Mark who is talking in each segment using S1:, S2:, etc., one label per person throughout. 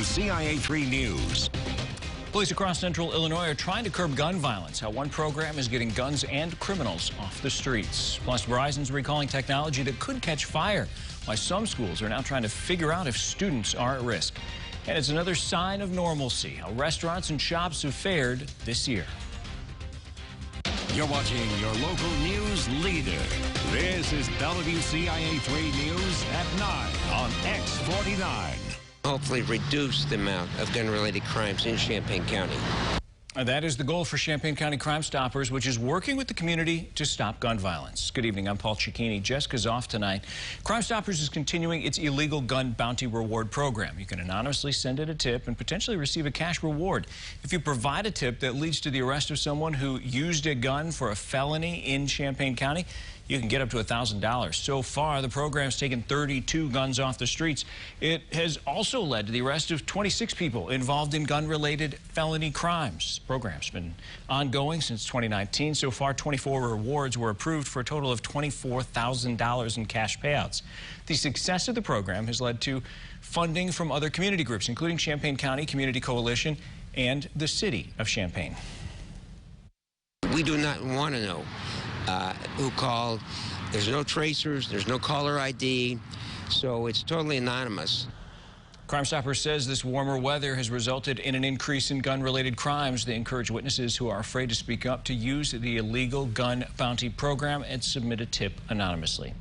S1: WCIA3 News.
S2: Police across central Illinois are trying to curb gun violence. How one program is getting guns and criminals off the streets. Plus, Verizon's recalling technology that could catch fire. Why some schools are now trying to figure out if students are at risk. And it's another sign of normalcy, how restaurants and shops have fared this year.
S1: You're watching your local news leader. This is WCIA3 News at 9 on X49.
S3: Hopefully reduce the amount of gun-related crimes in Champaign County.
S2: That is the goal for Champaign County Crime Stoppers, which is working with the community to stop gun violence. Good evening, I'm Paul Cicchini. Jessica's off tonight. Crime Stoppers is continuing its illegal gun bounty reward program. You can anonymously send in a tip and potentially receive a cash reward. If you provide a tip that leads to the arrest of someone who used a gun for a felony in Champaign County, you can get up to $1,000. So far, the program's taken 32 guns off the streets. It has also led to the arrest of 26 people involved in gun-related felony crimes. The program's been ongoing since 2019. So far, 24 rewards were approved for a total of $24,000 in cash payouts. The success of the program has led to funding from other community groups, including Champaign County Community Coalition and the City of Champaign.
S3: We do not want to know who called. There's no tracers, there's no caller ID, so it's totally anonymous.
S2: Crime Stoppers says this warmer weather has resulted in an increase in gun-related crimes. They encourage witnesses who are afraid to speak up to use the illegal gun bounty program and submit a tip anonymously.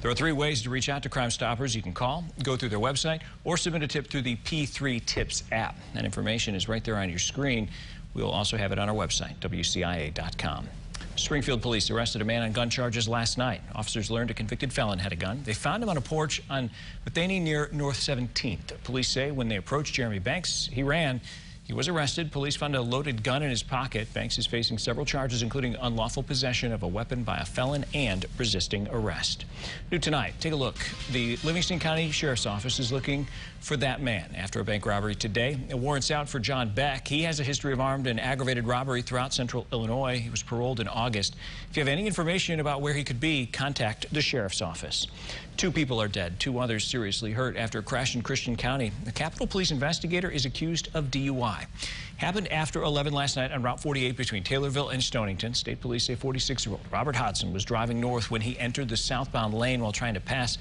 S2: There are 3 ways to reach out to Crime Stoppers. You can call, go through their website, or submit a tip through the P3 Tips app. That information is right there on your screen. We'll also have it on our website, WCIA.com. Springfield police arrested a man on gun charges last night. Officers learned a convicted felon had a gun. They found him on a porch on Bethany near North 17th. Police say when they approached Jeremy Banks, he ran. He was arrested. Police found a loaded gun in his pocket. Banks is facing several charges, including unlawful possession of a weapon by a felon and resisting arrest. New tonight, take a look. The Livingston County Sheriff's Office is looking for that man after a bank robbery today. A warrant's out for John Beck. He has a history of armed and aggravated robbery throughout central Illinois. He was paroled in August. If you have any information about where he could be, contact the Sheriff's Office. 2 people are dead, 2 others seriously hurt after a crash in Christian County. The Capitol Police investigator is accused of DUI. Happened after 11 last night on Route 48 between Taylorville and Stonington. State police say 46-year-old Robert Hodson was driving north when he entered the southbound lane while trying to pass.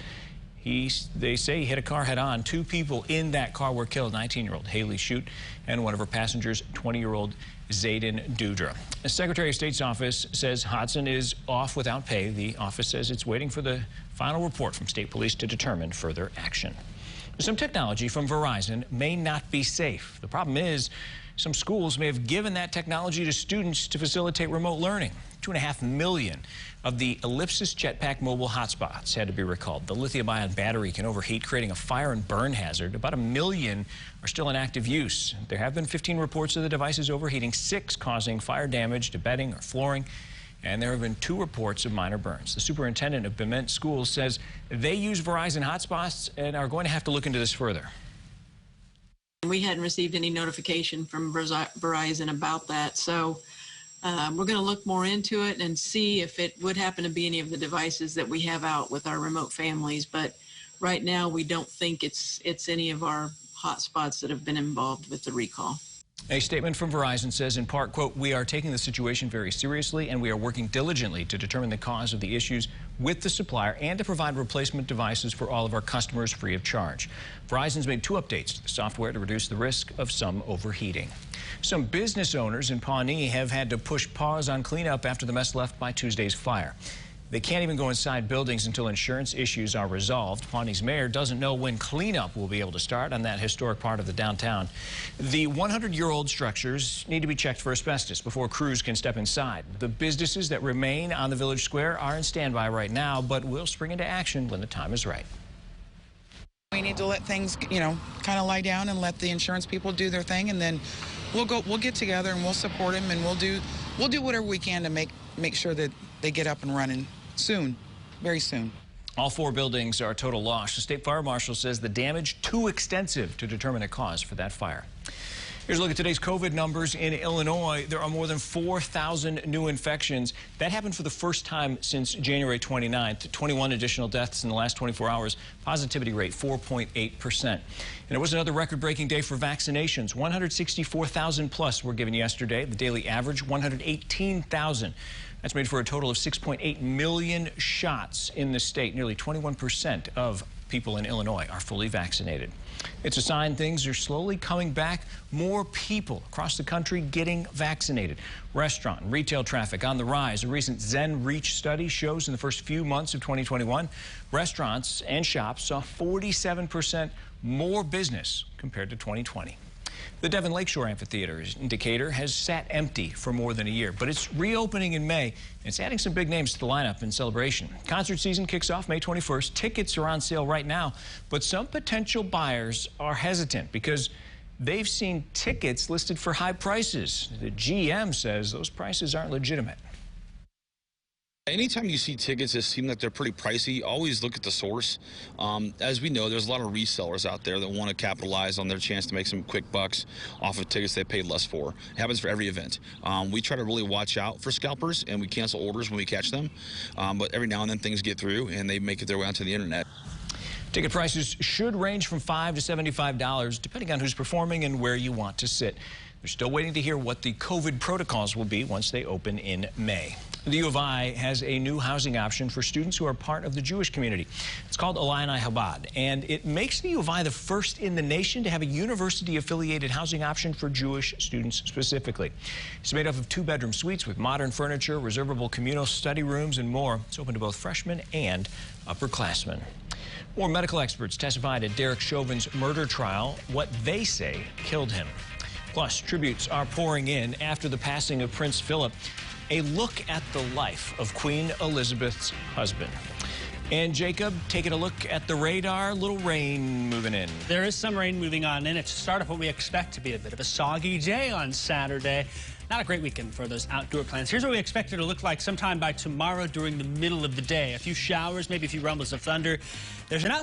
S2: They say he hit a car head-on. 2 people in that car were killed, 19-year-old Haley Shute and one of her passengers, 20-year-old Zayden Dudra. The Secretary of State's office says Hodson is off without pay. The office says it's waiting for the final report from state police to determine further action. Some technology from Verizon may not be safe. The problem is some schools may have given that technology to students to facilitate remote learning. 2.5 million of the Ellipsis Jetpack mobile hotspots had to be recalled. The lithium-ion battery can overheat, creating a fire and burn hazard. About 1 million are still in active use. There have been 15 reports of the devices overheating, 6 causing fire damage to bedding or flooring, and there have been 2 reports of minor burns. The superintendent of Bement Schools says they use Verizon hotspots and are going to have to look into this further.
S4: We hadn't received any notification from Verizon about that, so we're going to look more into it and see if it would happen to be any of the devices that we have out with our remote families. But right now, we don't think it's any of our hotspots that have been involved with the recall.
S2: A statement from Verizon says, in part, quote, "We are taking the situation very seriously and we are working diligently to determine the cause of the issues with the supplier and to provide replacement devices for all of our customers free of charge." Verizon's made 2 updates to the software to reduce the risk of some overheating. Some business owners in Pawnee have had to push pause on cleanup after the mess left by Tuesday's fire. They can't even go inside buildings until insurance issues are resolved. Pawnee's mayor doesn't know when cleanup will be able to start on that historic part of the downtown. The 100-year-old structures need to be checked for asbestos before crews can step inside. The businesses that remain on the village square are in standby right now, but will spring into action when the time is right.
S5: We need to let things, kind of lie down and let the insurance people do their thing, and then we'll get together and we'll support them, and we'll do whatever we can to make sure that they get up and running soon, very soon.
S2: All 4 buildings are a total loss. The state fire marshal says the damage too extensive to determine a cause for that fire. Here's a look at today's COVID numbers in Illinois. There are more than 4,000 new infections. That happened for the first time since January 29th. 21 additional deaths in the last 24 hours. Positivity rate 4.8%. And it was another record-breaking day for vaccinations. 164,000 plus were given yesterday. The daily average 118,000. That's made for a total of 6.8 million shots in the state. Nearly 21% of people in Illinois are fully vaccinated. It's a sign things are slowly coming back. More people across the country getting vaccinated. Restaurant and retail traffic on the rise. A recent Zen Reach study shows in the first few months of 2021, restaurants and shops saw 47% more business compared to 2020. The Devon Lakeshore Amphitheater in Decatur has sat empty for more than a year, but it's reopening in May. And it's adding some big names to the lineup in celebration. Concert season kicks off May 21st. Tickets are on sale right now, but some potential buyers are hesitant because they've seen tickets listed for high prices. The GM says those prices aren't legitimate.
S6: Anytime you see tickets that seem like they're pretty pricey, always look at the source. As we know, there's a lot of resellers out there that want to capitalize on their chance to make some quick bucks off of tickets they paid less for. It happens for every event. We try to really watch out for scalpers, and we cancel orders when we catch them. But every now and then things get through, and they make it their way onto the internet.
S2: Ticket prices should range from $5 to $75, depending on who's performing and where you want to sit. They're still waiting to hear what the COVID protocols will be once they open in May. The U of I has a new housing option for students who are part of the Jewish community. It's called Illini Chabad, and it makes the U of I the first in the nation to have a university-affiliated housing option for Jewish students specifically. It's made up of 2-bedroom suites with modern furniture, reservable communal study rooms, and more. It's open to both freshmen and upperclassmen. More medical experts testified at Derek Chauvin's murder trial, what they say killed him. Plus, tributes are pouring in after the passing of Prince Philip. A look at the life of Queen Elizabeth's husband. And Jacob, taking a look at the radar, little rain moving in.
S7: There is some rain moving on in. It's the start of what we expect to be a bit of a soggy day on Saturday. Not a great weekend for those outdoor plans. Here's what we expect it to look like sometime by tomorrow during the middle of the day. A few showers, maybe a few rumbles of thunder. There's an